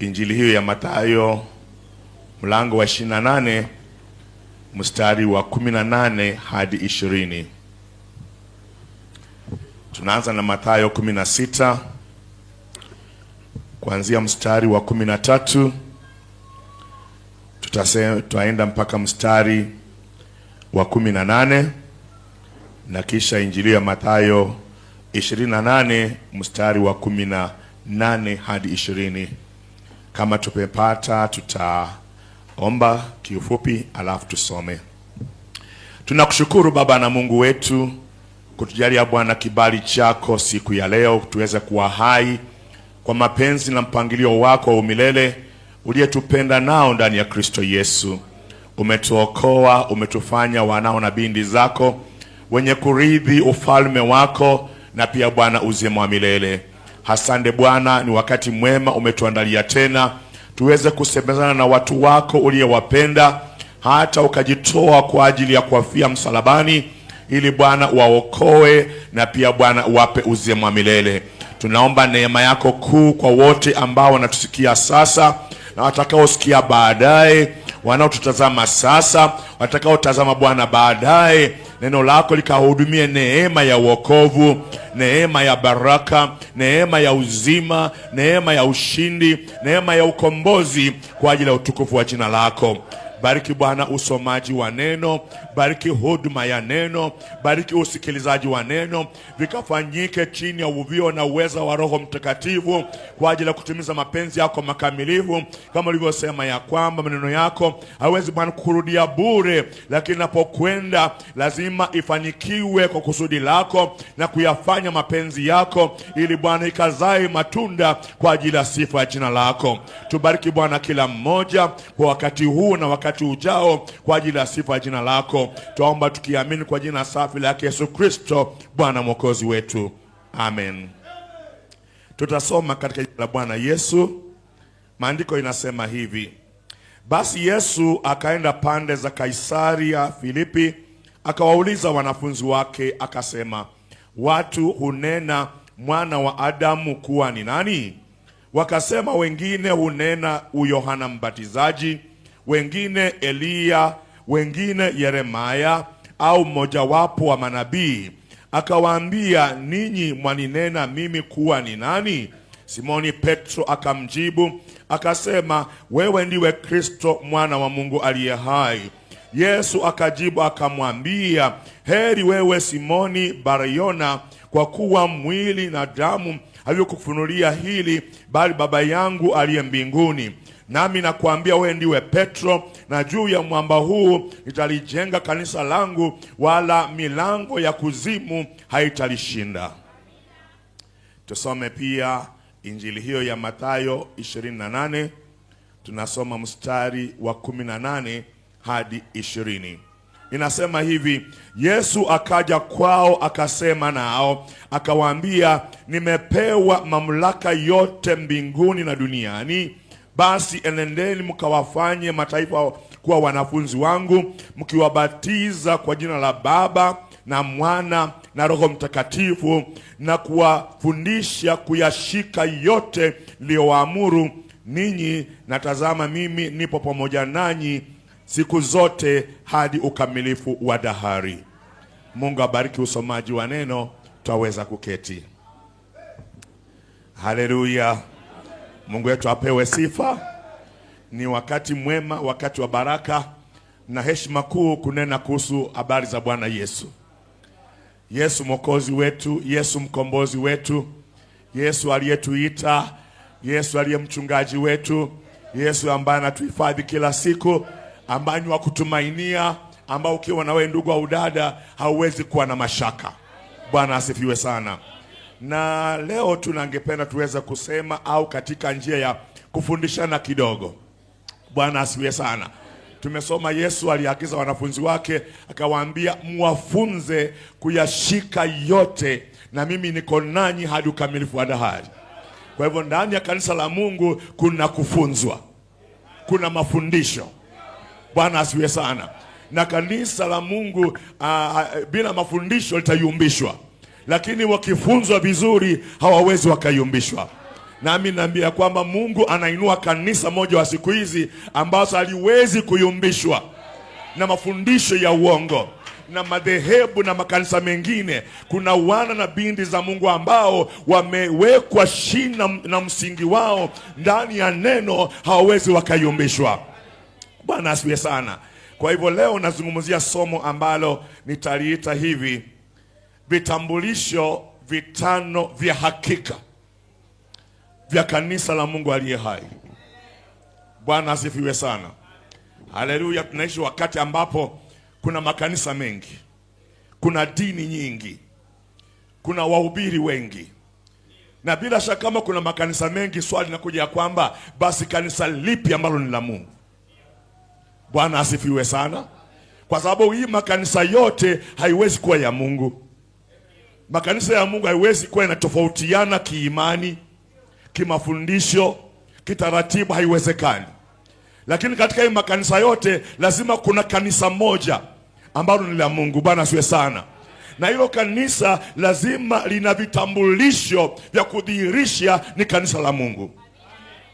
Injili hiyo ya Mathayo mlango wa 28 mstari wa 18 hadi 20. Tunaanza na Mathayo 16 kuanzia mstari wa 13. Tutaenda mpaka mstari wa 18 na kisha Injili ya Mathayo 28 mstari wa 18 hadi 20. Kama tumepata tutaomba kiufupi alafu tusome. Tunakushukuru Baba na Mungu wetu kutujalia Bwana kibali chako siku ya leo tuweze kuwa hai kwa mapenzi na mpangilio wako wa umilele uliyetupenda nao ndani ya Kristo Yesu. Umetuokoa, umetufanya wanao na binti zako wenye kurithi ufalme wako na pia Bwana uzima wa milele. Asante Bwana, ni wakati mwema umetuandalia tena tuweze kusemezana na watu wako uliyowapenda hata ukajitoa kwa ajili ya kuwafia msalabani ili Bwana waokoe na pia Bwana wape uzima wa milele. Tunaomba neema yako kuu kwa wote ambao wanatusikia sasa na watakaosikia baadaye, wanaotutazama sasa, watakaotazama Bwana baadaye. Neno lako likahudumie neema ya wokovu, neema ya baraka, neema ya uzima, neema ya ushindi, neema ya ukombozi kwa ajili ya utukufu wa jina lako. Bariki Bwana usomaji wa neno, bariki huduma ya neno, bariki usikilizaji wa neno, vikafanyike chini ya uvuvio na uweza wa Roho Mtakatifu kwa ajili ya kutimiza mapenzi yako makamilifu, kama ulivyosema ya kwamba maneno yako hawezi Bwana kukurudia bure, lakini napokwenda lazima ifanyikiwe kwa kusudi lako na kuyafanya mapenzi yako ili Bwana ikazae matunda kwa ajili ya sifa ya jina lako. Tubariki Bwana kila mmoja kwa wakati huu na wakati ujao kwa ajili ya sifa ya jina lako. Tuomba tukiamini kwa jina safi la Yesu Kristo Bwana mwokozi wetu. Amen. Tutasoma katika jina la Bwana Yesu. Maandiko inasema hivi: basi Yesu akaenda pande za Kaisaria Filipi, akawauliza wanafunzi wake akasema, watu hunena mwana wa Adamu kuwa ni nani? Wakasema, wengine hunena Yohana Mbatizaji, wengine Eliya, wengine Yeremia au mmojawapo wa manabii. Akawaambia, ninyi mwaninena mimi kuwa ni nani? Simoni Petro akamjibu akasema, wewe ndiwe Kristo mwana wa Mungu aliye hai. Yesu akajibu akamwambia, heri wewe Simoni Bar-Yona, kwa kuwa mwili na damu havikukufunulia hili, bali Baba yangu aliye mbinguni. Nami nakuambia, wewe ndiwe Petro, na juu ya mwamba huu nitalijenga kanisa langu, wala milango ya kuzimu haitalishinda. Tusome pia Injili hiyo ya Mathayo 28. Tunasoma mstari wa 18 hadi 20. Inasema hivi: Yesu akaja kwao akasema nao akawaambia, nimepewa mamlaka yote mbinguni na duniani. Basi enendeni mkawafanye mataifa kuwa wanafunzi wangu, mkiwabatiza kwa jina la Baba na Mwana na Roho Mtakatifu, na kuwafundisha kuyashika yote niliyowaamuru ninyi, na tazama mimi nipo pamoja nanyi siku zote hadi ukamilifu wa dahari. Mungu abariki usomaji wa neno. Tutaweza kuketi. Haleluya. Mungu wetu apewe sifa. Ni wakati mwema, wakati wa baraka na heshima kuu kunena kuhusu habari za Bwana Yesu. Yesu mwokozi wetu, Yesu mkombozi wetu, Yesu aliyetuita, Yesu aliye mchungaji wetu, Yesu ambaye anatuhifadhi kila siku, ambaye ni wa kutumainia, ambao ukiwa na wewe ndugu au dada hauwezi kuwa na mashaka. Bwana asifiwe sana. Na leo tunangependa tuweze kusema au katika njia ya kufundishana kidogo. Bwana asifiwe sana. Tumesoma Yesu aliagiza wanafunzi wake akawaambia, mwafunze kuyashika yote, na mimi niko nanyi hadi ukamilifu wa dahari. Kwa hivyo ndani ya kanisa la Mungu kuna kufunzwa, kuna mafundisho. Bwana asifiwe sana. Na kanisa la Mungu bila mafundisho litayumbishwa, lakini wakifunzwa vizuri hawawezi wakayumbishwa. Nami naambia kwamba Mungu anainua kanisa moja wa siku hizi ambazo haliwezi kuyumbishwa na mafundisho ya uongo na madhehebu na makanisa mengine. Kuna wana na binti za Mungu ambao wamewekwa shina na msingi wao ndani ya neno, hawawezi wakayumbishwa. Bwana asifiwe sana. Kwa hivyo leo nazungumzia somo ambalo nitaliita hivi: vitambulisho vitano vya hakika vya kanisa la Mungu aliye hai. Bwana asifiwe sana. Haleluya. Tunaishi wakati ambapo kuna makanisa mengi, kuna dini nyingi, kuna wahubiri wengi, na bila shaka kama kuna makanisa mengi, swali linakuja ya kwamba basi kanisa lipi ambalo ni la Mungu? Bwana asifiwe sana. Kwa sababu hii makanisa yote haiwezi kuwa ya Mungu. Makanisa ya Mungu haiwezi kuwa yanatofautiana kiimani, kimafundisho, kitaratibu, haiwezekani. Lakini katika hii makanisa yote lazima kuna kanisa moja ambalo ni la Mungu. Bwana asifiwe sana. Na hilo kanisa lazima lina vitambulisho vya kudhihirisha ni kanisa la Mungu.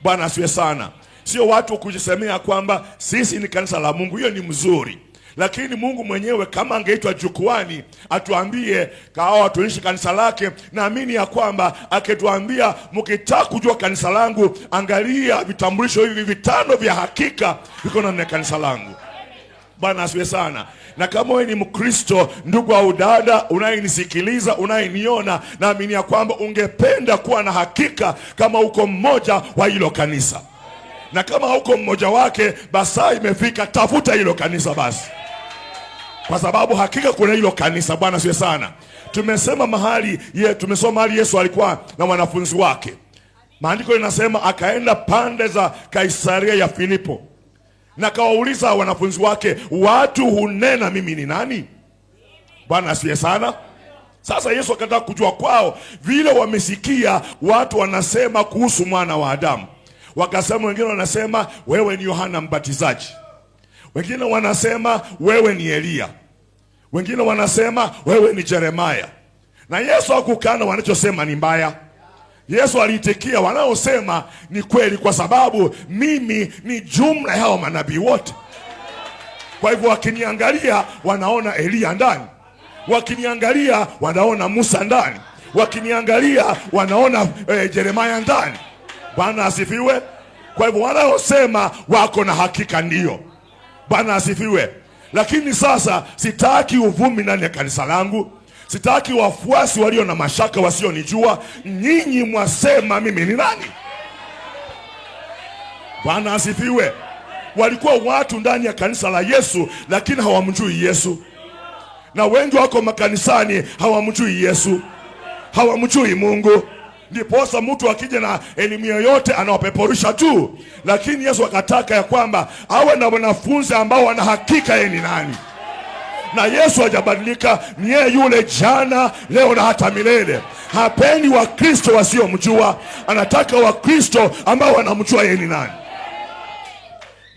Bwana asifiwe sana. Sio watu kujisemea kwamba sisi ni kanisa la Mungu. Hiyo ni mzuri, lakini Mungu mwenyewe kama angeitwa jukwani atuambie kawa tuishi kanisa lake, naamini ya kwamba akituambia mkitaka kujua kanisa langu, angalia vitambulisho hivi vitano vya hakika viko ndani ya kanisa langu. Bwana asifiwe sana. Na kama wewe ni Mkristo, ndugu au dada unayenisikiliza, unayeniona, naamini ya kwamba ungependa kuwa na hakika kama uko mmoja wa hilo kanisa. Na kama hauko mmoja wake, basi imefika, tafuta hilo kanisa basi, kwa sababu hakika kuna hilo kanisa. Bwana asifiwe sana. Tumesoma mahali Yesu alikuwa na wanafunzi wake. Maandiko linasema akaenda pande za Kaisaria ya Filipo, na kawauliza wanafunzi wake, watu hunena mimi ni nani? Bwana asifiwe sana. Sasa Yesu akataka kujua kwao vile wamesikia watu wanasema kuhusu mwana wa Adamu. Wakasema, wengine wanasema wewe ni Yohana Mbatizaji, wengine wanasema wewe ni Elia, wengine wanasema wewe ni Yeremia. Na Yesu hakukana wanachosema ni mbaya. Yesu aliitikia wanaosema ni kweli, kwa sababu mimi ni jumla ya hao manabii wote. Kwa hivyo wakiniangalia wanaona Elia ndani, wakiniangalia wanaona Musa ndani, wakiniangalia wanaona Yeremia ndani. Bwana asifiwe. Kwa hivyo wanaosema wako na hakika, ndio. Bwana asifiwe. Lakini sasa sitaki uvumi ndani ya kanisa langu. Sitaki wafuasi walio na mashaka, wasionijua. Nyinyi mwasema mimi ni nani? Bwana asifiwe. Walikuwa watu ndani ya kanisa la Yesu, lakini hawamjui Yesu. Na wengi wako makanisani hawamjui Yesu, hawamjui Mungu. Ndiposa mtu akija na elimu yoyote anawapeperusha tu. Lakini Yesu akataka ya kwamba awe na wanafunzi ambao wana hakika yeye ni nani. Na Yesu hajabadilika, ni yeye yule jana, leo na hata milele. Hapendi Wakristo wasiomjua, anataka Wakristo ambao wanamjua yeye ni nani.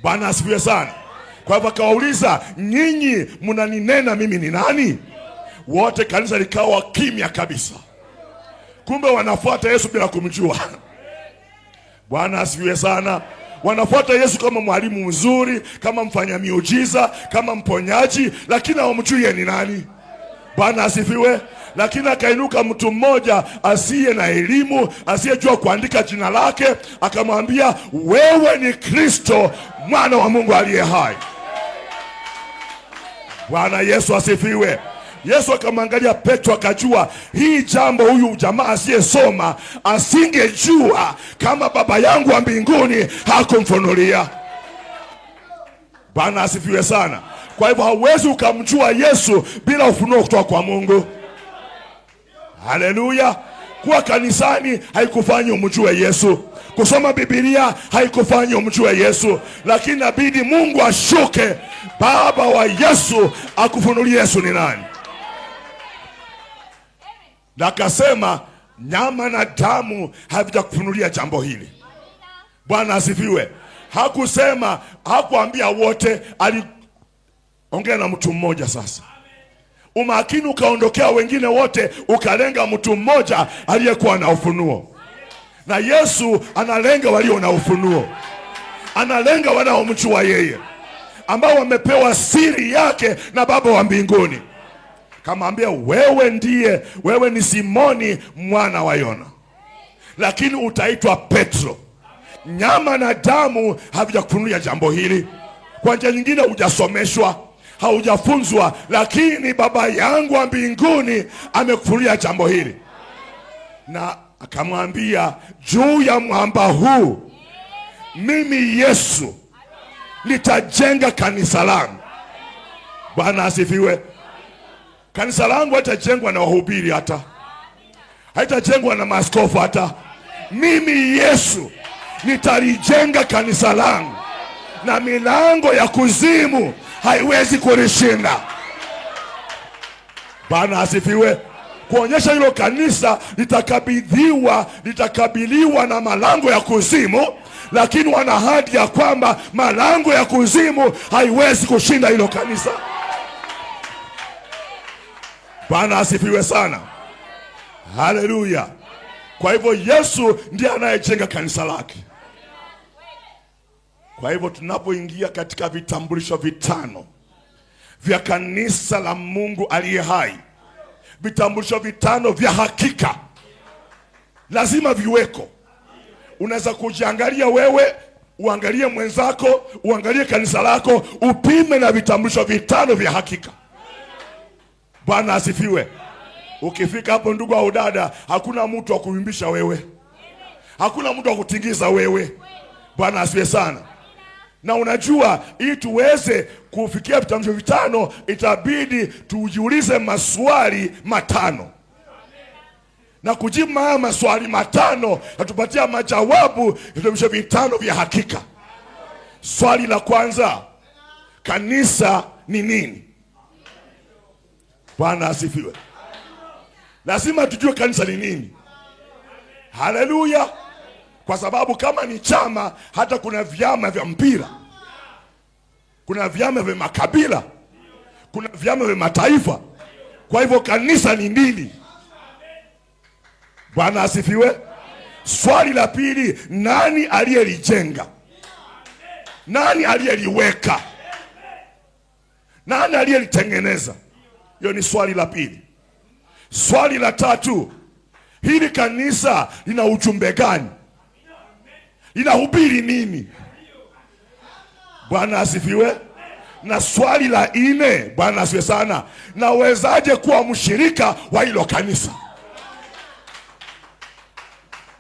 Bwana asifiwe sana. Kwa hivyo akawauliza, nyinyi mnaninena mimi ni nani? Wote kanisa likawa kimya kabisa. Kumbe wanafuata Yesu bila kumjua. Bwana asifiwe sana. Wanafuata Yesu kama mwalimu mzuri, kama mfanya miujiza, kama mponyaji, lakini hawamjui yeye ni nani. Bwana asifiwe. Lakini akainuka mtu mmoja asiye na elimu, asiyejua kuandika jina lake, akamwambia, wewe ni Kristo, mwana wa Mungu aliye hai. Bwana Yesu asifiwe. Yesu akamwangalia Petro, akajua hii jambo huyu jamaa asiyesoma asingejua kama Baba yangu wa mbinguni hakumfunulia. Bwana asifiwe sana. Kwa hivyo hauwezi ukamjua Yesu bila ufunuo kutoka kwa Mungu. Haleluya. Kuwa kanisani haikufanyi umjue Yesu. Kusoma Biblia haikufanyi umjue Yesu. Lakini inabidi Mungu ashuke, Baba wa Yesu, akufunulie Yesu ni nani. Na akasema nyama na damu havijakufunulia jambo hili. Bwana asifiwe. Hakusema, hakuambia wote, aliongea na mtu mmoja. Sasa umakini ukaondokea wengine wote, ukalenga mtu mmoja aliyekuwa na ufunuo. Na Yesu analenga walio na ufunuo, analenga wanaomjua yeye, ambao wamepewa siri yake na Baba wa mbinguni. Kamwambia, wewe ni Simoni mwana wa Yona, lakini utaitwa Petro. Nyama na damu havijakufunulia jambo hili. Kwa njia nyingine hujasomeshwa, haujafunzwa, lakini Baba yangu wa mbinguni amekufunulia jambo hili. Na akamwambia, juu ya mwamba huu mimi Yesu nitajenga kanisa langu. Bwana asifiwe. Kanisa langu haitajengwa na wahubiri, hata haitajengwa na maaskofu, hata mimi Yesu nitalijenga kanisa langu, na milango ya kuzimu haiwezi kulishinda. Bwana asifiwe. Kuonyesha hilo kanisa litakabiliwa na malango ya kuzimu, lakini wana ahadi ya kwamba malango ya kuzimu haiwezi kushinda hilo kanisa. Bwana asifiwe sana. Haleluya. Kwa hivyo Yesu ndiye anayejenga kanisa lake. Kwa hivyo tunapoingia katika vitambulisho vitano vya kanisa la Mungu aliye hai, vitambulisho vitano vya hakika lazima viweko. Unaweza kujiangalia wewe, uangalie mwenzako, uangalie kanisa lako, upime na vitambulisho vitano vya hakika. Bwana asifiwe. Ukifika hapo, ndugu au dada, hakuna mtu wa kuimbisha wewe, hakuna mtu wa kutingiza wewe. Bwana asifiwe sana. Na unajua, ili tuweze kufikia vitambulisho vitano, itabidi tujiulize maswali matano, na kujibu haya maswali matano yatupatia majawabu ya vitambulisho vitano vya hakika. Swali la kwanza, kanisa ni nini? Bwana asifiwe. Lazima tujue kanisa ni nini. Haleluya. Kwa sababu kama ni chama, hata kuna vyama vya mpira, kuna vyama vya makabila, kuna vyama vya mataifa. Kwa hivyo kanisa ni nini? Bwana asifiwe. Swali la pili, nani aliyelijenga? Nani aliyeliweka? Nani aliyelitengeneza? Hiyo ni swali la pili. Swali la tatu, hili kanisa lina ujumbe gani? Linahubiri nini? Bwana asifiwe. Na swali la nne, Bwana asifiwe sana, nawezaje kuwa mshirika wa hilo kanisa?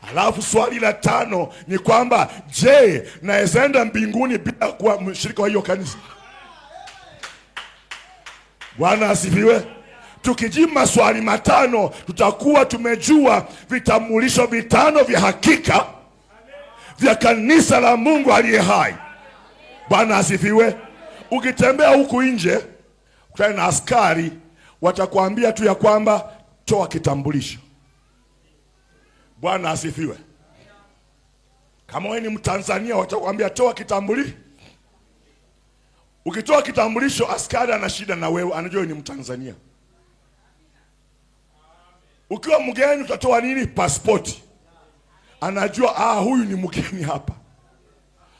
Alafu swali la tano ni kwamba, je, naweza enda mbinguni bila kuwa mshirika wa hiyo kanisa? Bwana asifiwe. Tukijibu maswali matano, tutakuwa tumejua vitambulisho vitano vya hakika vya kanisa la Mungu aliye hai. Bwana asifiwe. Ukitembea huku nje, kutana na askari, watakwambia tu ya kwamba toa kitambulisho. Bwana asifiwe. Kama wewe ni Mtanzania, watakwambia toa kitambulisho. Ukitoa kitambulisho, askari ana shida na wewe, anajua ni Mtanzania. Ukiwa mgeni, utatoa nini? Pasipoti. Anajua huyu ni mgeni hapa,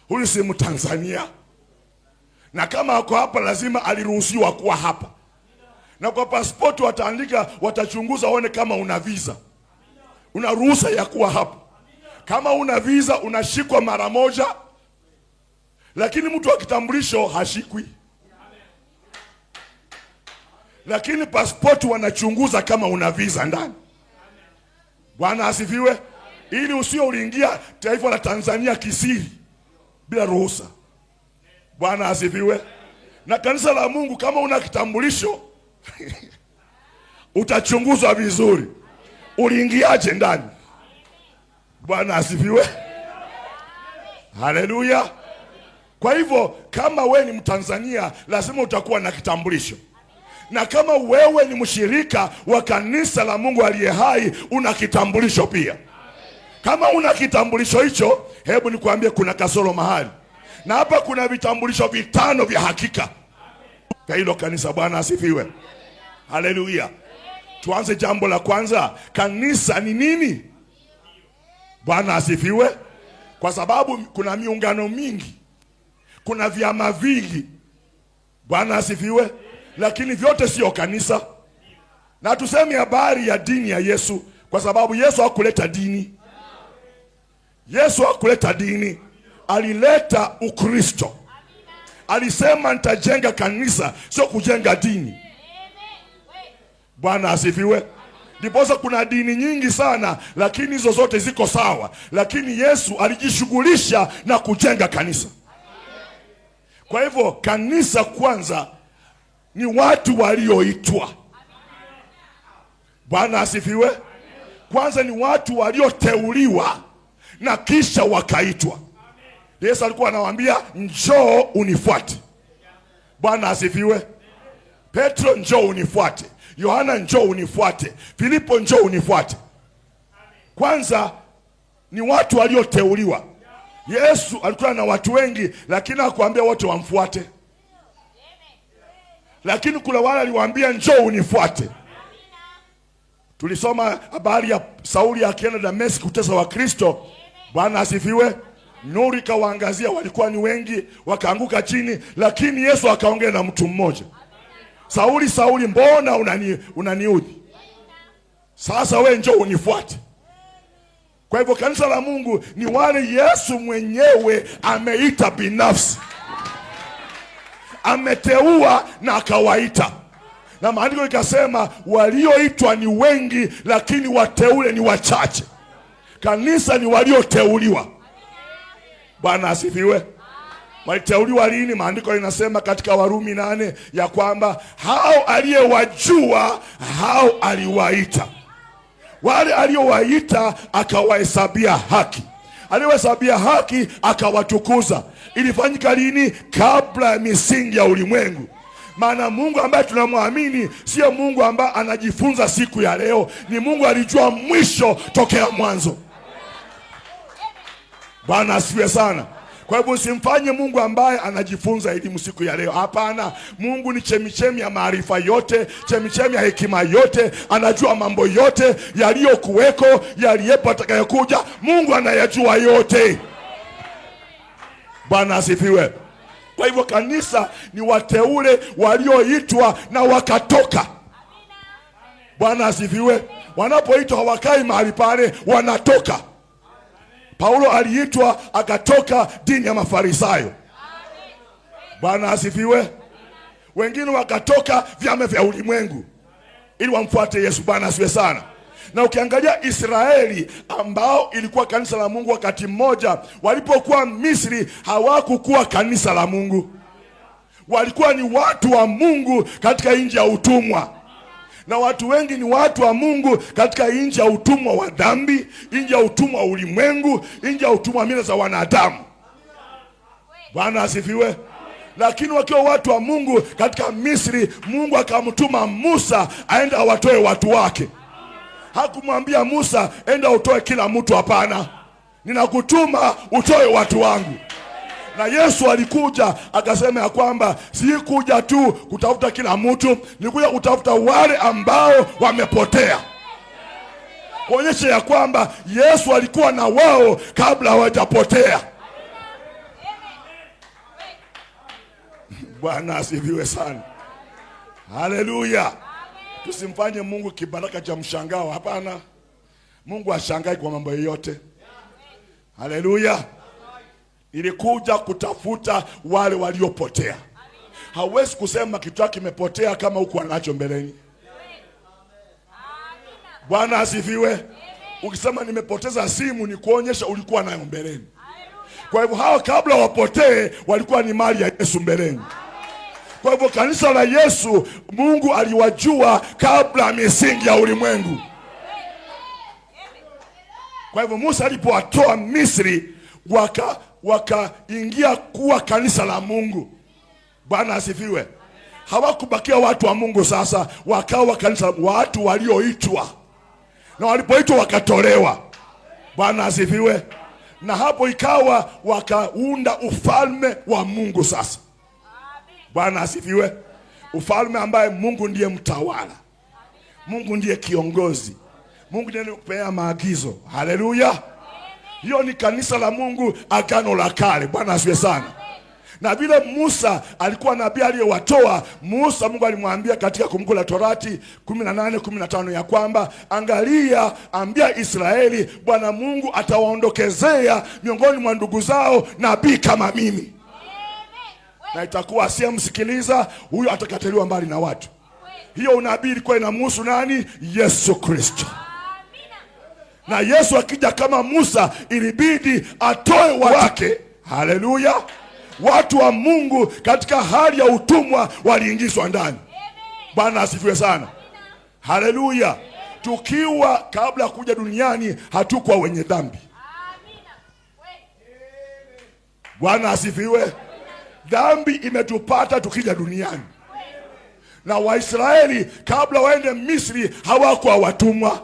huyu si Mtanzania, na kama ako hapa lazima aliruhusiwa kuwa hapa. Na kwa pasipoti wataandika, watachunguza waone kama una visa, una ruhusa ya kuwa hapa. Kama una visa unashikwa mara moja, lakini mtu wa kitambulisho hashikwi. Lakini pasipoti wanachunguza kama una visa ndani. Bwana asifiwe. Ili usio uliingia taifa la Tanzania kisiri bila ruhusa. Bwana asifiwe. Na kanisa la Mungu, kama una kitambulisho utachunguzwa vizuri, uliingiaje ndani. Bwana asifiwe. Haleluya. Kwa hivyo kama we ni Mtanzania, lazima utakuwa na kitambulisho. Na kama wewe ni mshirika wa kanisa la Mungu aliye hai, una kitambulisho pia. Kama una kitambulisho hicho, hebu nikwambie kuna kasoro mahali. Na hapa kuna vitambulisho vitano vya hakika kwa hilo kanisa. Bwana asifiwe. Haleluya. Tuanze jambo la kwanza, kanisa ni nini? Bwana asifiwe. Kwa sababu kuna miungano mingi, kuna vyama vingi. Bwana asifiwe. Lakini vyote sio kanisa. Na tuseme habari ya dini ya Yesu, kwa sababu Yesu hakuleta dini. Yesu hakuleta dini, alileta Ukristo. Alisema nitajenga kanisa, sio kujenga dini. Bwana asifiwe. Ndiposa kuna dini nyingi sana, lakini hizo zote ziko sawa, lakini Yesu alijishughulisha na kujenga kanisa. Kwa hivyo kanisa kwanza ni watu walioitwa. Bwana asifiwe. Kwanza ni watu walioteuliwa na kisha wakaitwa. Yesu alikuwa anawaambia njoo unifuate. Bwana asifiwe. Petro njoo unifuate. Yohana njoo unifuate. Filipo njoo unifuate. Kwanza ni watu walioteuliwa. Yesu alikuwa na watu wengi, lakini hakuambia wote wamfuate. Lakini kuna wale aliwaambia njoo unifuate. Tulisoma habari ya Sauli akienda Dameski kutesa Wakristo. Bwana asifiwe. Nuru ikawaangazia, walikuwa ni wengi, wakaanguka chini, lakini Yesu akaongea na mtu mmoja. Sauli, Sauli, mbona unaniudhi? Sasa we njoo unifuate. Kwa hivyo kanisa la Mungu ni wale Yesu mwenyewe ameita binafsi. Ameteua na akawaita. Na maandiko ikasema walioitwa ni wengi, lakini wateule ni wachache. Kanisa ni walioteuliwa. Bwana asifiwe. Waliteuliwa lini? Maandiko linasema katika Warumi 8 ya kwamba hao aliyewajua hao aliwaita. Wale aliowaita akawahesabia haki. Aliyowahesabia haki akawatukuza. Ilifanyika lini? Kabla ya misingi ya ulimwengu. Maana Mungu ambaye tunamwamini sio Mungu ambaye anajifunza siku ya leo. Ni Mungu alijua mwisho tokea mwanzo. Bwana asifiwe sana. Kwa hivyo usimfanye Mungu ambaye anajifunza elimu siku ya leo. Hapana, Mungu ni chemichemi ya maarifa yote, chemichemi ya hekima yote, anajua mambo yote yaliyokuweko, yaliyepo, atakayokuja. Mungu anayajua yote. Bwana asifiwe. Kwa hivyo kanisa ni wateule walioitwa na wakatoka. Bwana asifiwe. Wanapoitwa hawakai mahali pale, wanatoka. Paulo aliitwa akatoka dini ya Mafarisayo. Bwana asifiwe. Wengine wakatoka vyama vya ulimwengu ili wamfuate Yesu. Bwana asifiwe sana. Na ukiangalia Israeli ambao ilikuwa kanisa la Mungu wakati mmoja, walipokuwa Misri hawakukuwa kanisa la Mungu. Walikuwa ni watu wa Mungu katika nchi ya utumwa. Na watu wengi ni watu wa Mungu katika nchi ya utumwa wa dhambi, nchi ya utumwa wa ulimwengu, nchi ya utumwa wa mila za wanadamu. Bwana asifiwe. Lakini wakiwa watu wa Mungu katika Misri, Mungu akamtuma Musa aende awatoe watu wake. Hakumwambia Musa enda utoe kila mtu, hapana. Ninakutuma utoe watu wangu. Na Yesu alikuja akasema ya kwamba si kuja tu kutafuta kila mtu, nilikuja kutafuta wale ambao wamepotea. Kuonyesha ya kwamba Yesu alikuwa na wao kabla hawajapotea. Bwana asifiwe sana. Haleluya. Tusimfanye Mungu kibaraka cha mshangao, hapana. Mungu ashangai kwa mambo yote. Haleluya. Ilikuja kutafuta wale waliopotea. Hauwezi kusema kitu chako kimepotea kama huko nacho mbeleni. Bwana asifiwe. Ukisema nimepoteza simu, ni kuonyesha ulikuwa nayo mbeleni. Kwa hivyo hao kabla wapotee walikuwa ni mali ya Yesu mbeleni. Kwa hivyo kanisa la Yesu Mungu aliwajua kabla ya misingi ya ulimwengu. Kwa hivyo Musa alipowatoa Misri wakaingia kuwa kanisa la Mungu. Bwana asifiwe. Hawakubakia watu wa Mungu, sasa wakawa kanisa, watu walioitwa. Na walipoitwa wakatolewa. Bwana asifiwe. Na hapo ikawa wakaunda ufalme wa Mungu sasa. Bwana asifiwe. Ufalme ambaye Mungu ndiye mtawala. Mungu ndiye kiongozi. Mungu ndiye anayepea maagizo. Haleluya. Hiyo ni kanisa la Mungu, agano la kale. Bwana asifiwe sana. Na vile Musa alikuwa nabii aliyewatoa, Musa Mungu alimwambia katika Kumbukumbu la Torati 18:15 ya kwamba angalia, ambia Israeli, Bwana Mungu atawaondokezea miongoni mwa ndugu zao nabii kama mimi. Na itakuwa asiyemsikiliza huyo atakatiliwa mbali na watu. Hiyo unabii ilikuwa inamhusu nani? Yesu Kristo. Na Yesu akija kama Musa, ilibidi atoe wake. Haleluya. Watu wa Mungu katika hali ya utumwa waliingizwa ndani. Bwana asifiwe sana. Haleluya. Tukiwa kabla kuja duniani hatukuwa wenye dhambi. Bwana asifiwe. Dhambi imetupata tukija duniani. Na Waisraeli kabla waende Misri hawakuwa watumwa.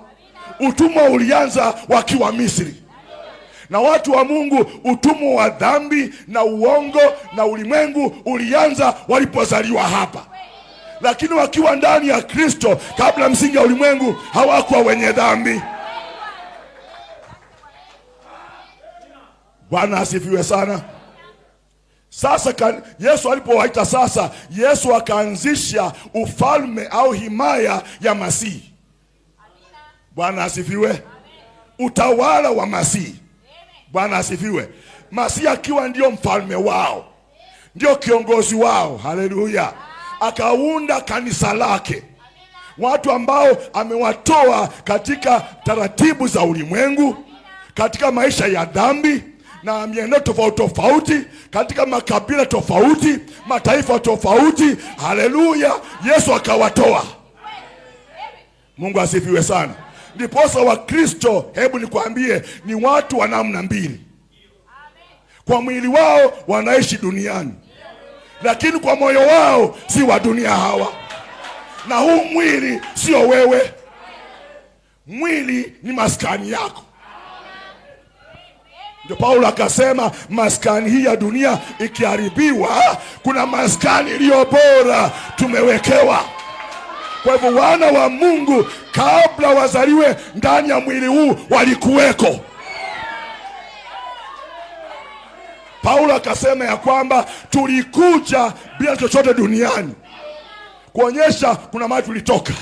Utumwa ulianza wakiwa Misri. Na watu wa Mungu, utumwa wa dhambi na uongo na ulimwengu ulianza walipozaliwa hapa. Lakini wakiwa ndani ya Kristo, kabla msingi ya ulimwengu, hawakuwa wenye dhambi. Bwana asifiwe sana. Sasa Yesu alipowaita sasa, Yesu akaanzisha ufalme au himaya ya Masihi. Bwana asifiwe. Utawala wa Masihi. Bwana asifiwe. Masihi akiwa ndio mfalme wao, ndio kiongozi wao. Haleluya. Akaunda kanisa lake, watu ambao amewatoa katika taratibu za ulimwengu, katika maisha ya dhambi na mienendo tofauti tofauti, katika makabila tofauti, mataifa tofauti. Haleluya. Yesu akawatoa. Mungu asifiwe sana. Ndiposa wa Kristo, hebu nikwambie, ni watu wa namna mbili. Kwa mwili wao wanaishi duniani, lakini kwa moyo wao si wa dunia hawa. Na huu mwili sio wewe. Mwili ni maskani yako. Ndio Paulo akasema, maskani hii ya dunia ikiharibiwa, kuna maskani iliyo bora tumewekewa. Kwa hivyo wana wa Mungu kabla wazaliwe ndani ya mwili huu walikuweko. Paulo akasema ya kwamba tulikuja bila chochote duniani, kuonyesha kuna mahali tulitoka.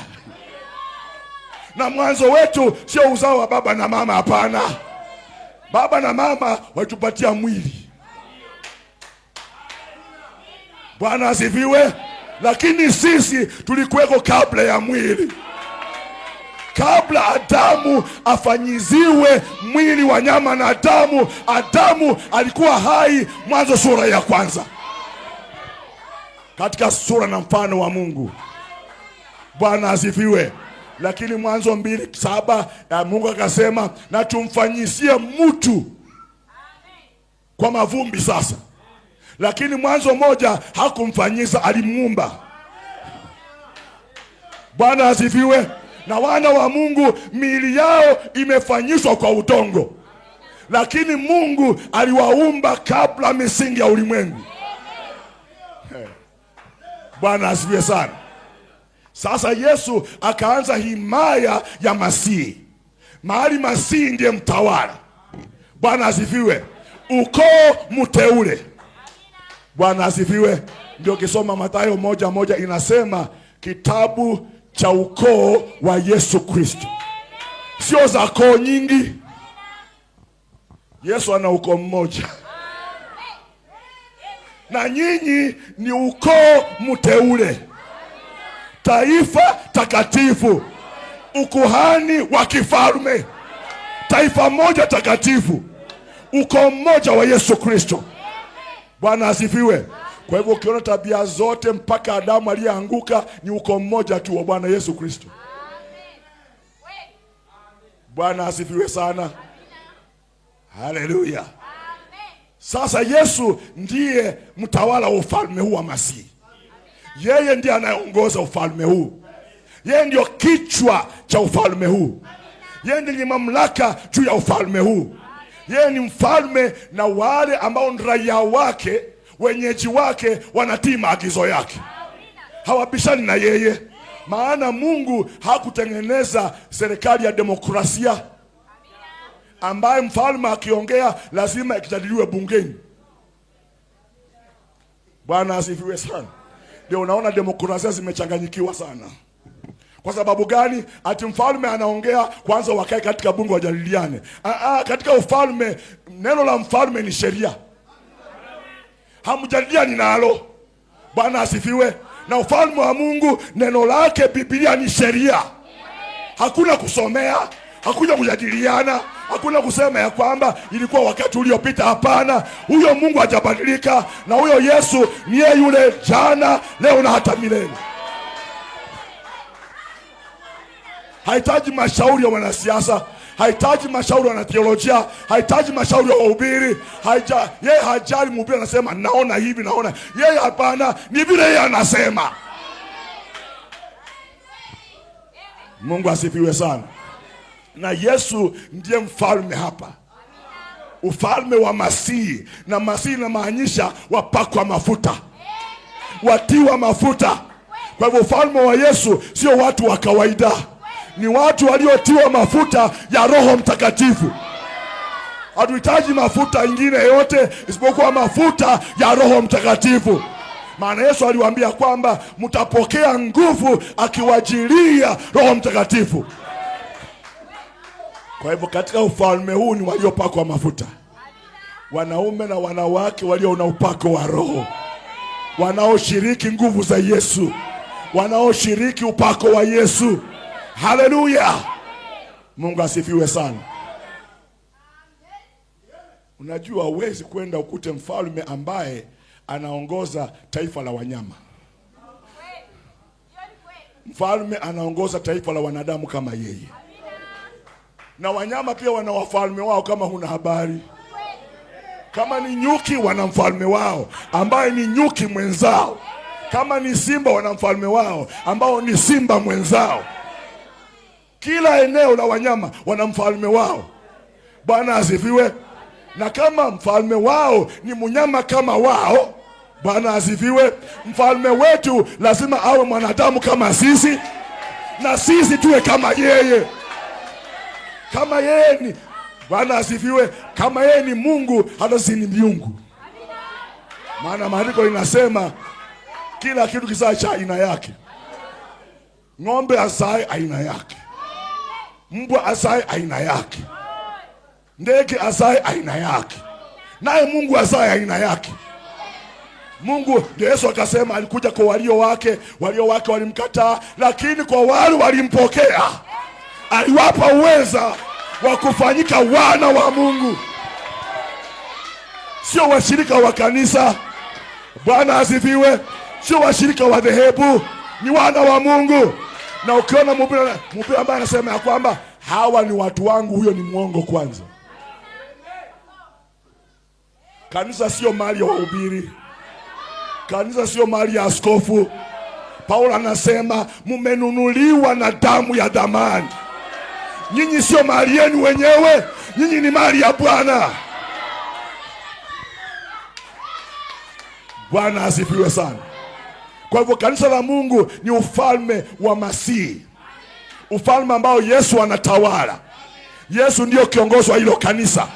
Na mwanzo wetu sio uzao wa baba na mama, hapana. Baba na mama walitupatia mwili. Bwana asifiwe. Lakini sisi tulikuweko kabla ya mwili. Kabla Adamu afanyiziwe mwili wa nyama na damu, Adamu alikuwa hai. Mwanzo sura ya 1, katika sura na mfano wa Mungu. Bwana asifiwe. Lakini Mwanzo 2:7 Mungu akasema, na tumfanyizie mtu kwa mavumbi sasa. Lakini Mwanzo 1 hakumfanyiza, alimuumba. Bwana asifiwe. Na wana wa Mungu miili yao imefanyishwa kwa udongo, lakini Mungu aliwaumba kabla misingi ya ulimwengu. Bwana asifiwe sana. Sasa Yesu akaanza himaya ya Masihi, mahali Masihi ndiye mtawala. Bwana asifiwe. Ukoo mteule. Bwana asifiwe. Ndio kisoma Mathayo 1:1 inasema kitabu cha ukoo wa Yesu Kristo, sio za koo nyingi. Yesu ana ukoo mmoja, na nyinyi ni ukoo mteule, taifa takatifu, ukuhani wa kifalme, taifa moja takatifu, ukoo mmoja wa Yesu Kristo. Bwana asifiwe. Kwa hivyo ukiona tabia zote mpaka Adamu aliyeanguka, ni ukoo mmoja tu wa Bwana Yesu Kristo. Bwana asifiwe sana. Haleluya. Sasa Yesu ndiye mtawala wa ufalme huu wa Masihi. Yeye ndiye anayeongoza ufalme huu. Yeye ndio kichwa cha ufalme huu. Yeye ndiye mamlaka juu ya ufalme huu. Yeye ni mfalme, na wale ambao ni raia wake, wenyeji wake, wanatii maagizo yake, hawabishani na yeye. Maana Mungu hakutengeneza serikali ya demokrasia, ambaye mfalme akiongea lazima ikijadiliwe bungeni. Bwana asifiwe sana. Ndio unaona demokrasia zimechanganyikiwa sana. Kwa sababu gani? Ati mfalme anaongea, kwanza wakae katika bunge wajadiliane. Katika ufalme neno la mfalme ni sheria. Hamjadiliani nalo. Bwana asifiwe. Na ufalme wa Mungu neno lake Biblia ni sheria. Hakuna kusomea, hakuna kujadiliana, hakuna kusema ya kwamba ilikuwa wakati uliopita. Hapana, huyo Mungu hajabadilika, na huyo Yesu ni yeye yule jana, leo na hata milele. Hahitaji mashauri ya wanasiasa, hahitaji mashauri ya wanatheolojia, hahitaji mashauri ya wahubiri. Yeye hajali mhubiri anasema naona hivi, naona. Yeye hapana, ni vile yeye anasema. Mungu asifiwe sana. Na Yesu ndiye mfalme hapa. Ufalme wa Masihi, na Masihi inamaanisha wapakwa mafuta, watiwa mafuta. Kwa hivyo ufalme wa Yesu sio watu wa kawaida, ni watu waliotiwa mafuta ya Roho Mtakatifu. Hatuhitaji mafuta ingine yote isipokuwa mafuta ya Roho Mtakatifu. Maana Yesu aliwaambia kwamba mtapokea nguvu akiwajilia Roho Mtakatifu. Kwa hivyo katika ufalme huu ni waliopakwa mafuta, wanaume na wanawake walio na upako wa Roho, wanaoshiriki nguvu za Yesu, wanaoshiriki upako wa Yesu. Haleluya! Mungu asifiwe sana. Unajua huwezi kwenda ukute mfalme ambaye anaongoza taifa la wanyama. Mfalme anaongoza taifa la wanadamu kama yeye. Na wanyama pia wana wafalme wao kama huna habari. Kama ni nyuki wana mfalme wao ambaye ni nyuki mwenzao. Kama ni simba wana mfalme wao ambao ni simba mwenzao. Kila eneo la wanyama wana mfalme wao. Bwana asifiwe. Na kama mfalme wao ni mnyama kama wao, Bwana asifiwe, mfalme wetu lazima awe mwanadamu kama sisi, na sisi tuwe kama yeye. Kama yeye ni, Bwana asifiwe, kama yeye ni Mungu, hata sisi ni miungu. Maana maandiko linasema kila kitu kizaa cha aina yake. Ng'ombe azae aina yake, mbwa azae aina yake, ndege azae aina yake, naye Mungu azae aina yake. Mungu, Yesu akasema alikuja kwa walio wake walimkataa, lakini kwa wale walimpokea aliwapa uweza wa kufanyika wana wa Mungu. Sio washirika wa kanisa. Bwana asifiwe. Sio washirika wa dhehebu, ni wana wa Mungu. Na ukiona mhubiri ambaye anasema ya kwamba hawa ni watu wangu, huyo ni mwongo kwanza. Kanisa sio mali ya wahubiri. Kanisa sio mali ya askofu. Paulo anasema mumenunuliwa na damu ya dhamani. Nyinyi sio mali yenu wenyewe, nyinyi ni mali ya Bwana. Bwana asifiwe sana. Kwa hivyo kanisa la Mungu ni ufalme wa Masihi, ufalme ambao Yesu anatawala. Yesu ndio kiongozi wa hilo kanisa.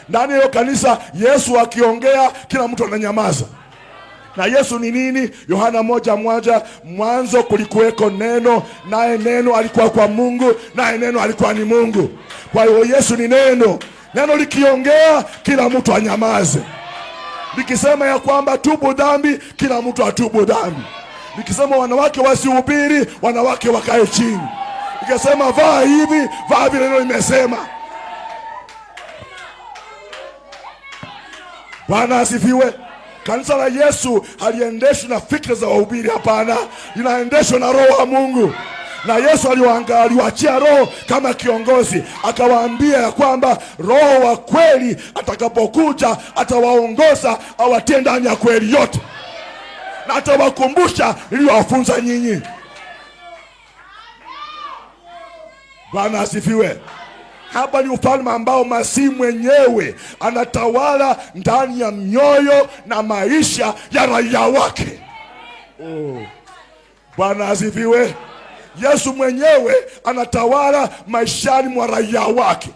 Ndani ya hilo kanisa Yesu akiongea kila mtu ananyamaza. Na Yesu ni nini? Yohana 1:1, mwanzo kulikuweko neno, naye neno alikuwa kwa Mungu, naye neno alikuwa ni Mungu. Kwa hiyo Yesu ni neno. Neno likiongea kila mtu anyamaze. Likisema ya kwamba tubu dhambi, kila mtu atubu dhambi. Likisema wanawake wasihubiri, wanawake wakae chini. Likisema vaa hivi, vaa vile neno limesema. Bwana asifiwe. Kanisa la Yesu haliendeshwi na fikra za wahubiri, hapana. Linaendeshwa na Roho wa Mungu. Na Yesu aliwaachia Roho kama kiongozi, akawaambia ya kwamba Roho wa kweli atakapokuja atawaongoza, awatie ndani ya kweli yote, na atawakumbusha niliyowafunza nyinyi. Bwana asifiwe. Hapa ni ufalme ambao Masihi mwenyewe anatawala ndani ya mioyo na maisha ya raia wake. Bwana asifiwe. Yesu mwenyewe anatawala maishani mwa raia wake.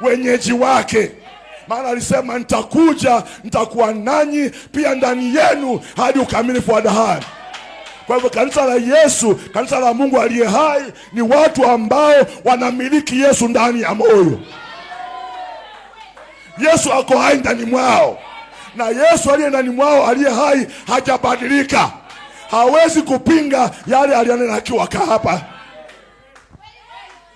wenyeji wake. Maana alisema nitakuja, nitakuwa nanyi pia ndani yenu hadi ukamilifu wa dahari. Kwa hivyo kanisa la Yesu, kanisa la Mungu aliye hai, ni watu ambao wanamiliki Yesu ndani ya moyo. Yesu ako hai ndani mwao, na Yesu aliye ndani mwao aliye hai hajabadilika. Hawezi kupinga yale aliyonena akiwa hapa.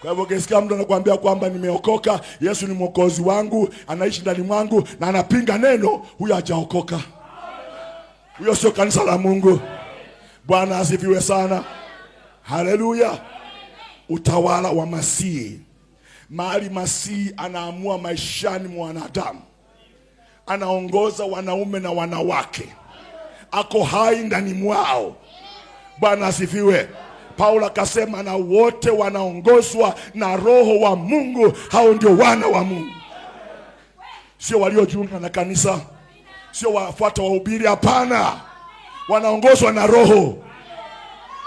Kwa hivyo ukisikia mtu anakuambia kwamba nimeokoka, Yesu ni mwokozi wangu, anaishi ndani mwangu, na anapinga neno, huyo hajaokoka. Huyo sio kanisa la Mungu. Bwana asifiwe sana. Haleluya. Utawala wa Masihi, mahali Masihi anaamua maishani mwa wanadamu, anaongoza wanaume na wanawake, ako hai ndani mwao. Bwana asifiwe. Paulo akasema na wote wanaongozwa na Roho wa Mungu, hao ndio wana wa Mungu. Sio waliojiunga na kanisa, sio wafuata wahubiri, hapana. Wanaongozwa na Roho.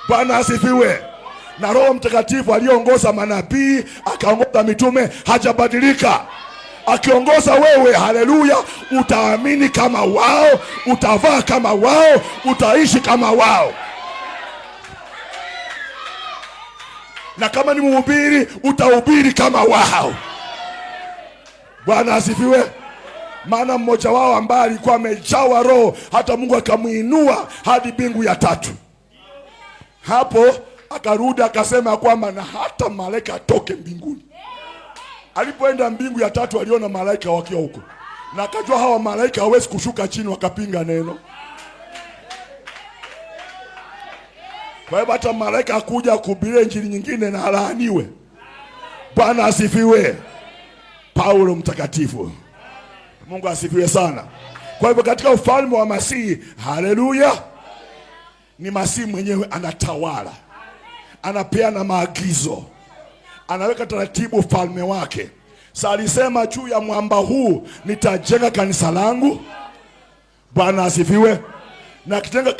Bwana asifiwe. Na Roho Mtakatifu aliongoza manabii, akaongoza mitume, hajabadilika. Akiongoza wewe, haleluya, utaamini kama wao, utavaa kama wao, utaishi kama wao. Na kama ni mhubiri, utahubiri kama wao. Bwana asifiwe. Maana mmoja wao ambaye alikuwa amejawa Roho, hata Mungu akamuinua hadi mbingu ya 3. Hapo akarudi akasema kwamba na hata malaika atoke mbinguni. Alipoenda mbingu ya 3 aliona malaika wakiwa huko, na akajua hawa malaika hawezi kushuka chini wakapinga neno. Kwa hiyo hata malaika akuja kuhubiria injili nyingine na alaaniwe. Bwana asifiwe. Paulo mtakatifu. Mungu asifiwe sana. Kwa hivyo katika ufalme wa Masihi, haleluya, ni Masihi mwenyewe anatawala, anapeana maagizo, anaweka taratibu ufalme wake. Sasa alisema juu ya mwamba huu nitajenga kanisa langu. Bwana asifiwe. Na akijenga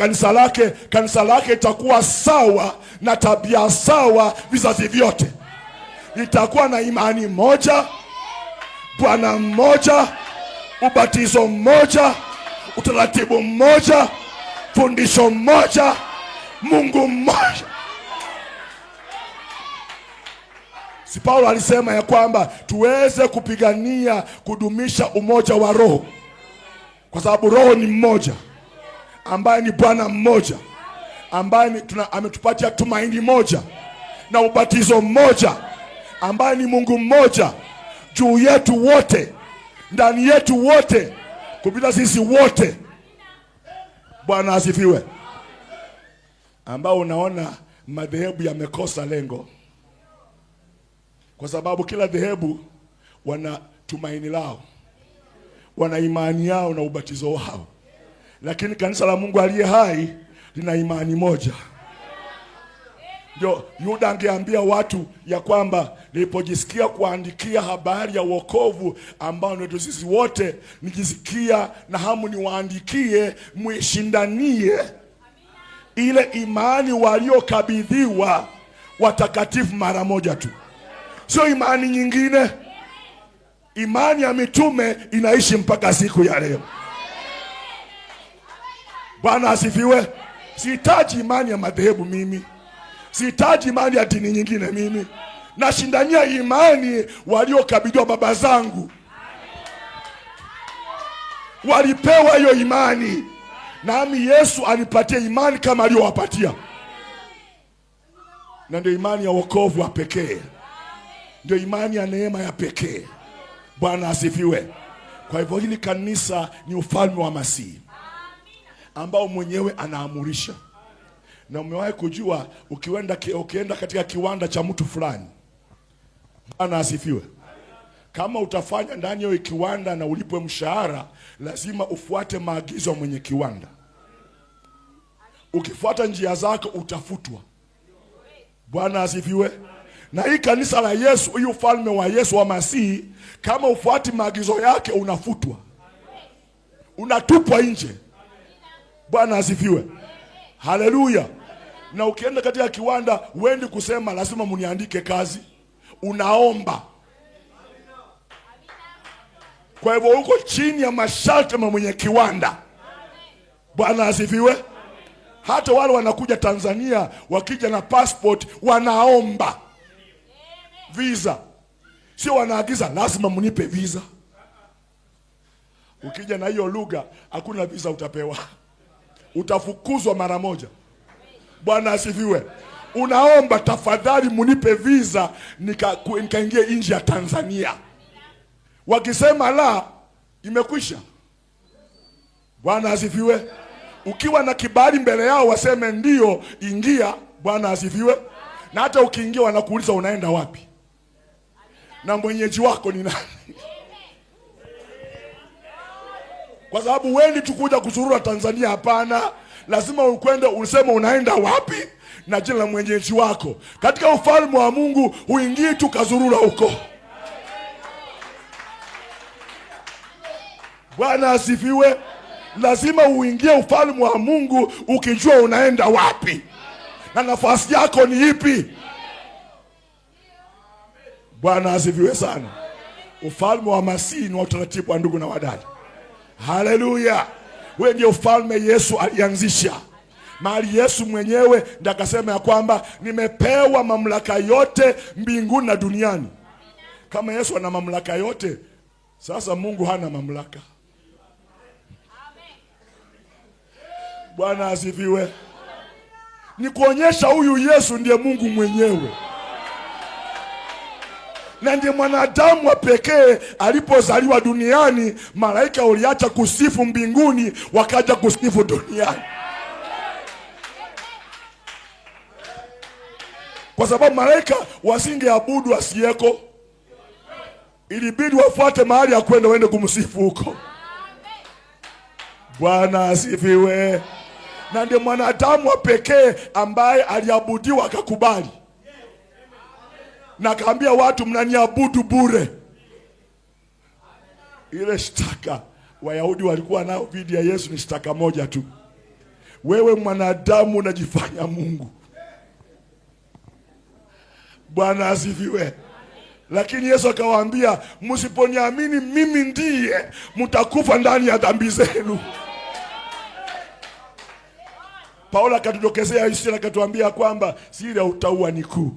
kanisa lake itakuwa sawa na tabia sawa vizazi vyote. Itakuwa na imani moja, Bwana mmoja, ubatizo mmoja, utaratibu mmoja, fundisho mmoja, Mungu mmoja. Si Paulo alisema ya kwamba tuweze kupigania kudumisha umoja wa Roho, kwa sababu Roho ni mmoja, ambaye ni Bwana mmoja, ambaye ametupatia tumaini moja, na ubatizo mmoja, ambaye ni Mungu mmoja juu yetu wote, ndani yetu wote, kupita sisi wote. Bwana asifiwe. Ambao unaona madhehebu yamekosa lengo, kwa sababu kila dhehebu wana tumaini lao, wana imani yao na ubatizo wao. Lakini kanisa la Mungu aliye hai lina imani moja. Ndio Yuda angeambia watu ya kwamba nilipojisikia kuandikia habari ya wokovu ambao ndio sisi wote, nijisikia na hamu niwaandikie muishindanie ile imani waliokabidhiwa watakatifu mara moja tu. Sio imani nyingine. Imani ya mitume inaishi mpaka siku ya leo. Bwana asifiwe. Sihitaji imani ya madhehebu mimi. Sihitaji imani ya dini nyingine mimi. Nashindania imani waliokabidhiwa baba zangu. Walipewa hiyo imani, nami Yesu anipatie imani kama aliyowapatia. Na ndio imani ya wokovu wa pekee. Ndio imani ya neema ya pekee. Bwana asifiwe. Kwa hivyo hili kanisa ni ufalme wa Masihi ambao mwenyewe anaamurisha. Na umewahi kujua ukienda katika kiwanda cha mtu fulani, Bwana asifiwe, kama utafanya ndani ya kiwanda na ulipwe mshahara, lazima ufuate maagizo ya mwenye kiwanda. Ukifuata njia zako utafutwa. Bwana asifiwe. Na hii kanisa la Yesu, hii ufalme wa Yesu wa Masihi, kama ufuati maagizo yake unafutwa, unatupwa nje. Bwana asifiwe. Haleluya. Na ukienda katika kiwanda, uendi kusema lazima muniandike kazi. Unaomba. Kwa hivyo uko chini ya masharti kama mwenye kiwanda. Bwana asifiwe. Hata wale wanakuja Tanzania wakija na passport wanaomba visa, sio wanaagiza lazima mnipe visa. Ukija na hiyo lugha hakuna visa utapewa, utafukuzwa mara moja. Bwana asifiwe. Unaomba tafadhali mnipe visa nikaingie nje ya Tanzania. Wakisema la, imekwisha. Bwana asifiwe. Ukiwa na kibali mbele yao waseme ndio, ingia. Bwana asifiwe. Na hata ukiingia wanakuuliza unaenda wapi na mwenyeji wako ni nani? Kwa sababu wewe tukuja kuzurura Tanzania, hapana. Lazima ukwende useme unaenda wapi na jina la mwenyeji wako. Katika ufalme wa Mungu huingii tu kazurura huko. Bwana asifiwe. Lazima uingie ufalme wa Mungu ukijua unaenda wapi na nafasi yako ni ipi. Bwana asifiwe sana. Ufalme wa Masihi ni wa utaratibu wa ndugu na wadada. Haleluya. Wewe ndio ufalme Yesu alianzisha. Mahali Yesu mwenyewe ndiye akasema ya kwamba nimepewa mamlaka yote mbinguni na duniani. Kama Yesu ana mamlaka yote, sasa Mungu hana mamlaka. Bwana asifiwe. Ni kuonyesha huyu Yesu ndiye Mungu mwenyewe. Na ndiye mwanadamu wa pekee alipozaliwa duniani, malaika waliacha kusifu mbinguni wakaja kusifu duniani. Kwa sababu malaika wasingeabudu asiyeko. Ilibidi wafuate mahali ya kwenda waende kumsifu huko. Bwana asifiwe. Na ndiye mwanadamu wa pekee ambaye aliabudiwa akakubali. Na akaambia watu mnaniabudu bure. Ile shtaka Wayahudi walikuwa nao dhidi ya Yesu ni shtaka moja tu. Wewe mwanadamu unajifanya Mungu. Bwana asifiwe. Lakini Yesu akawaambia msiponiamini mimi ndiye, mtakufa ndani ya dhambi zenu. Paulo akatudokezea Isaya akatuambia kwamba siri ya utauwa ni kuu.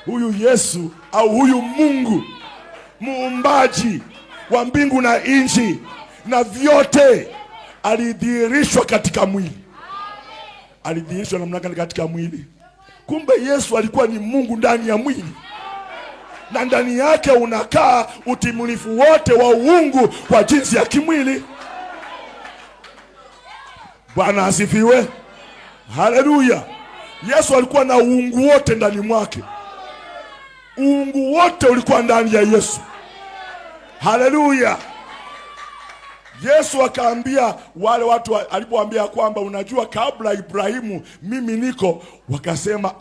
Huyu Yesu au huyu Mungu muumbaji wa mbingu na nchi na vyote alidhihirishwa katika mwili. Alidhihirishwa namna gani katika mwili? Kumbe Yesu alikuwa ni Mungu ndani ya mwili. Na ndani yake unakaa utimilifu wote wa uungu kwa jinsi ya kimwili. Bwana asifiwe. Haleluya. Yesu alikuwa na uungu wote ndani mwake. Uungu wote ulikuwa ndani ya Yesu. Haleluya. Yesu akaambia wale watu alipoambia kwamba unajua kabla Ibrahimu mimi niko, wakasema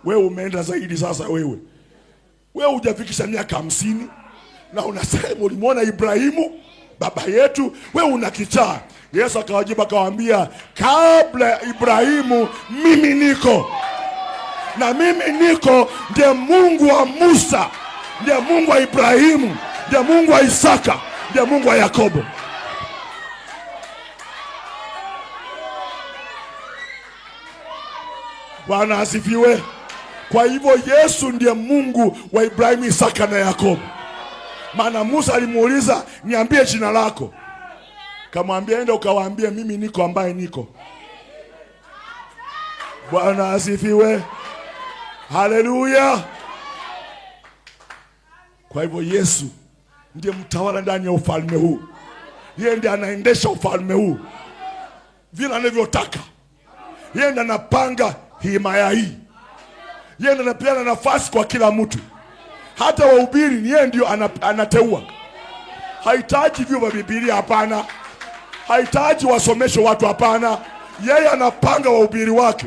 wewe umeenda zaidi sasa wewe. Wewe hujafikisha miaka 50 na unasema ulimuona Ibrahimu baba yetu, wewe una kichaa. Yesu akawajibu akawaambia kabla Ibrahimu mimi niko. Na mimi niko ndiye Mungu wa Musa, ndiye Mungu wa Ibrahimu, ndiye Mungu wa Isaka, ndiye Mungu wa Yakobo. Bwana asifiwe. Kwa hivyo Yesu ndiye Mungu wa Ibrahimu, Isaka na Yakobo. Maana Musa alimuuliza niambie jina lako. Kamwambia enda ukawaambie mimi niko ambaye niko. Bwana asifiwe. Haleluya. Kwa hivyo Yesu ndiye mtawala ndani ya ufalme huu. Yeye ndiye anaendesha ufalme huu vile anavyotaka. Yeye ndiye anapanga himaya hii. Yeye ndiye anapeana nafasi kwa kila mtu. Hata wahubiri ni yeye ndio anateua. Hahitaji vyuo vya Biblia, hapana. Hahitaji wasomeshe watu, hapana. Yeye anapanga wahubiri wake.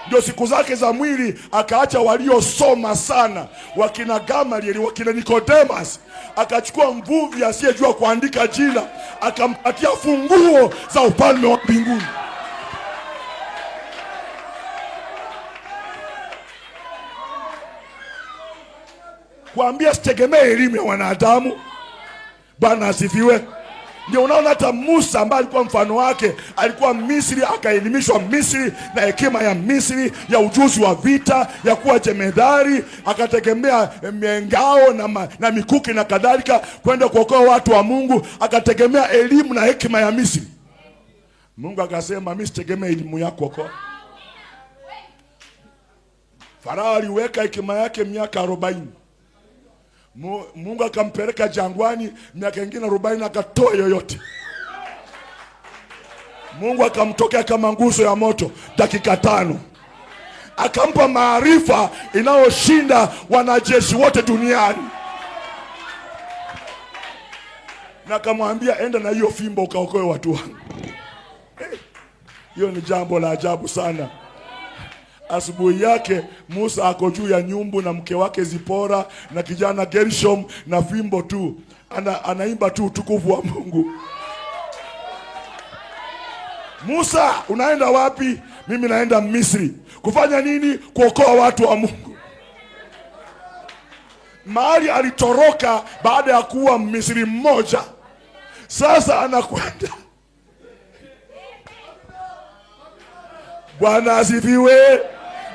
Ndio siku zake za mwili akaacha waliosoma sana, wakina Gamalieli, wakina Nikodemus. Akachukua mvuvi asiyejua kuandika jina, akampatia funguo za ufalme wa mbinguni. Kuambia sitegemee elimu ya wanadamu, Bwana asifiwe. Ndio unaona hata Musa ambaye alikuwa mfano wake, alikuwa Misri, akaelimishwa Misri na hekima ya Misri, ya ujuzi wa vita, ya kuwa jemedari, akategemea ngao na mikuki na kadhalika kwenda kuokoa watu wa Mungu, akategemea elimu na hekima ya Misri. Mungu akasema, mimi sitegemea elimu yako kwa. Farao aliweka hekima yake miaka 40. Mungu akampeleka jangwani miaka ingine 40, akatoa yoyote. Mungu akamtokea kama nguzo ya moto dakika 5. Akampa maarifa inayoshinda wanajeshi wote duniani. Na akamwambia, enda na hiyo fimbo ukaokoe watu wangu. Hiyo ni jambo la ajabu sana. Asubuhi yake Musa ako juu ya nyumbu na mke wake Zipora na kijana Gershom na fimbo tu. Anaimba tu utukufu wa Mungu. Musa, unaenda wapi? Mimi naenda Misri. Kufanya nini? Kuokoa watu wa Mungu. Mahali alitoroka baada ya kuwa Misri mmoja, sasa anakwenda. Bwana asifiwe.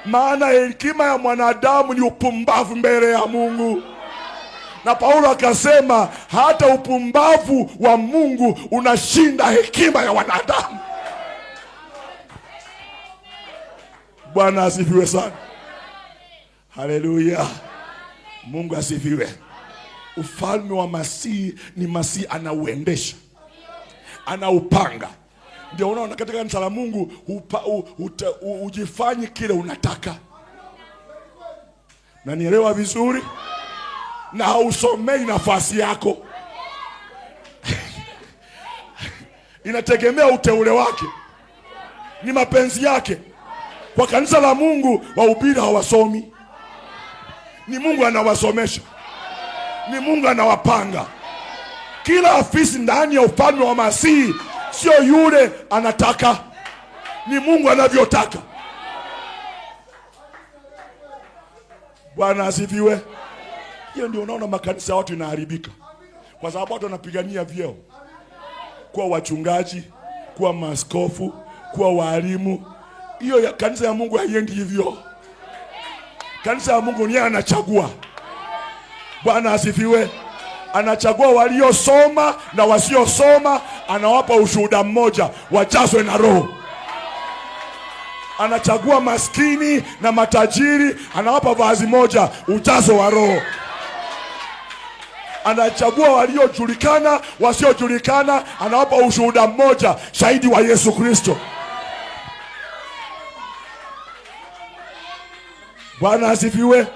Maana hekima ya mwanadamu ni upumbavu mbele ya Mungu. Na Paulo akasema hata upumbavu wa Mungu unashinda hekima ya wanadamu. Bwana asifiwe sana. Haleluya. Mungu asifiwe. Ufalme wa Masihi ni Masihi anauendesha, anaupanga. Ndio unaona katika kanisa la Mungu ujifanye kile unataka. Na nielewa vizuri, na hausomei nafasi yako. Inategemea uteule wake, ni mapenzi yake. Kwa kanisa la Mungu wahubiri hawasomi, ni Mungu anawasomesha, ni Mungu anawapanga. Kila afisi ndani ya ufalme wa Masihi sio yule anataka, ni Mungu anavyotaka. Bwana asifiwe. Hiyo ndio unaona makanisa ya watu inaharibika, kwa sababu watu wanapigania vyeo, kuwa wachungaji, kuwa maaskofu, kuwa walimu. Hiyo kanisa ya Mungu haiendi hivyo. Kanisa ya Mungu ni anachagua. Bwana asifiwe. Anachagua waliosoma na wasiosoma, anawapa ushuhuda mmoja, wajazwe na Roho. Anachagua maskini na matajiri, anawapa vazi moja, ujazo wa Roho. Anachagua waliojulikana, wasiojulikana, anawapa ushuhuda mmoja, shahidi wa Yesu Kristo. Bwana asifiwe.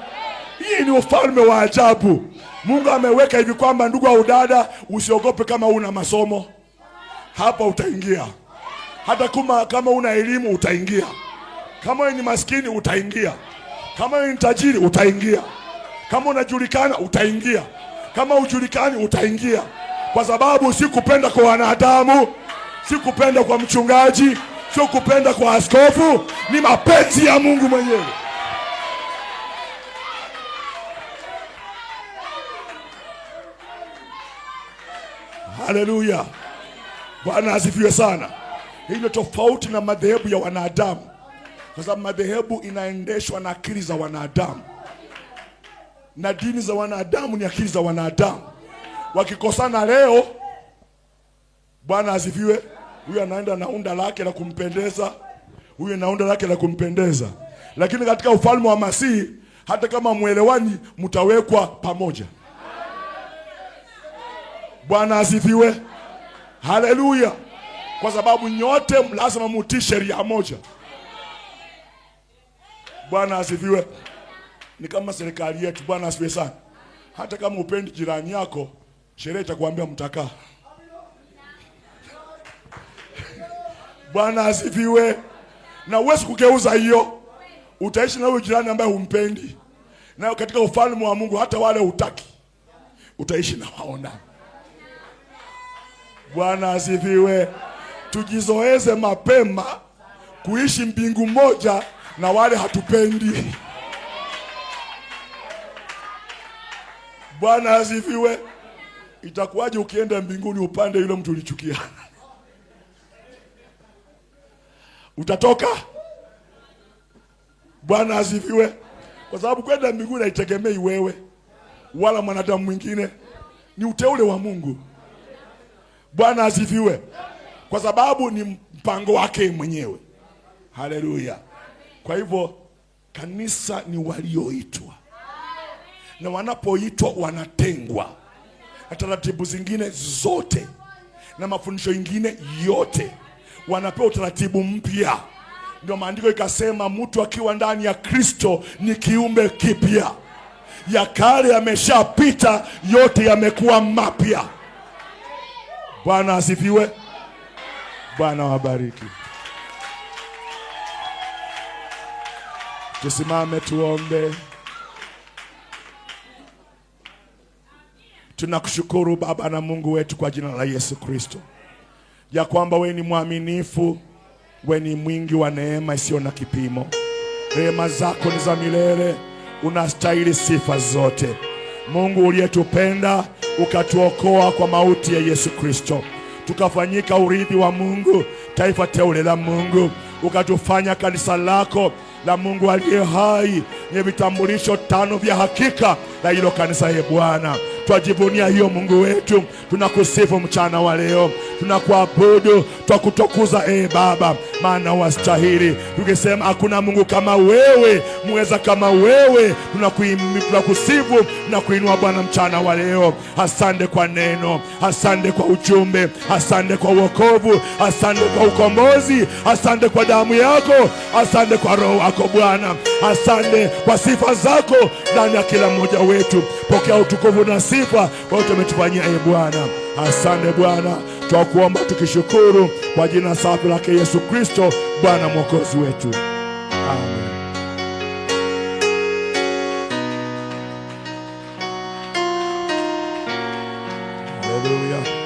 Hii ni ufalme wa ajabu. Mungu ameweka hivi kwamba, ndugu au dada, usiogope kama una masomo. Hapa utaingia. Hata kama una elimu utaingia. Kama wewe ni maskini utaingia. Kama wewe ni tajiri utaingia. Kama unajulikana utaingia. Kama hujulikani utaingia. Kwa sababu si kupenda kwa wanadamu, si kupenda kwa mchungaji, si kupenda kwa askofu, ni mapenzi ya Mungu mwenyewe. Haleluya. Bwana asifiwe sana. Hii ni tofauti na madhehebu ya wanadamu, kwa sababu madhehebu inaendeshwa na akili za wanadamu, na dini za wanadamu ni akili za wanadamu. Wakikosana leo, Bwana asifiwe, huyu anaenda na unda lake la kumpendeza, huyu na unda lake la kumpendeza. Lakini katika ufalme wa Masihi, hata kama muelewani, mtawekwa pamoja. Bwana asifiwe. Haleluya. Kwa sababu nyote lazima mutii sheria moja. Bwana asifiwe. Ni kama serikali yetu. Bwana asifiwe sana. Hata kama upendi jirani yako, sheria itakwambia mtakaa. Bwana asifiwe. Na uwezi kugeuza hiyo. Utaishi na huyo jirani ambaye humpendi. Na katika ufalme wa Mungu hata wale hutaki, utaishi na waona. Bwana asifiwe. Tujizoeze mapema kuishi mbingu moja na wale hatupendi. Bwana asifiwe. Itakuwaje ukienda mbinguni upande yule mtu ulichukia? Utatoka? Bwana asifiwe. Kwa sababu kwenda mbinguni haitegemei wewe wala mwanadamu mwingine, ni uteule wa Mungu. Bwana asifiwe. Kwa sababu ni mpango wake mwenyewe. Haleluya. Kwa hivyo kanisa ni walioitwa, na wanapoitwa wanatengwa na taratibu zingine zote na mafundisho ingine yote, wanapewa utaratibu mpya. Ndio maandiko ikasema mtu akiwa ndani ya Kristo ni kiumbe kipya, ya kale yameshapita, yote yamekuwa mapya. Bwana asifiwe. Bwana wabariki. Tusimame tuombe. Tunakushukuru Baba na Mungu wetu kwa jina la Yesu Kristo, ya kwamba wewe ni mwaminifu, wewe ni mwingi wa neema isiyo na kipimo. Rehema zako ni za milele, unastahili sifa zote. Mungu uliyetupenda ukatuokoa kwa mauti ya Yesu Kristo, tukafanyika urithi wa Mungu, taifa teule la Mungu, ukatufanya kanisa lako la Mungu aliye hai, nye vitambulisho 5 vya hakika la hilo kanisa. Ye Bwana, twajivunia hiyo Mungu wetu. Tunakusifu mchana wa leo, tunakuabudu, twakutukuza Baba, maana wastahili. Tukisema hakuna Mungu kama wewe, muweza kama wewe, tunakusifu na kuinua Bwana mchana wa leo. Asante kwa neno, asante kwa ujumbe, asante kwa wokovu, asante kwa ukombozi, asante kwa damu yako, asante kwa roho wako Bwana, asante kwa sifa zako ndani ya kila mmoja wetu. Pokea utukufu na sifa wote umetufanyia Bwana. Asante Bwana, twakuomba tukishukuru kwa jina safi lake Yesu Kristo, Bwana mwokozi wetu. Amen. Haleluya.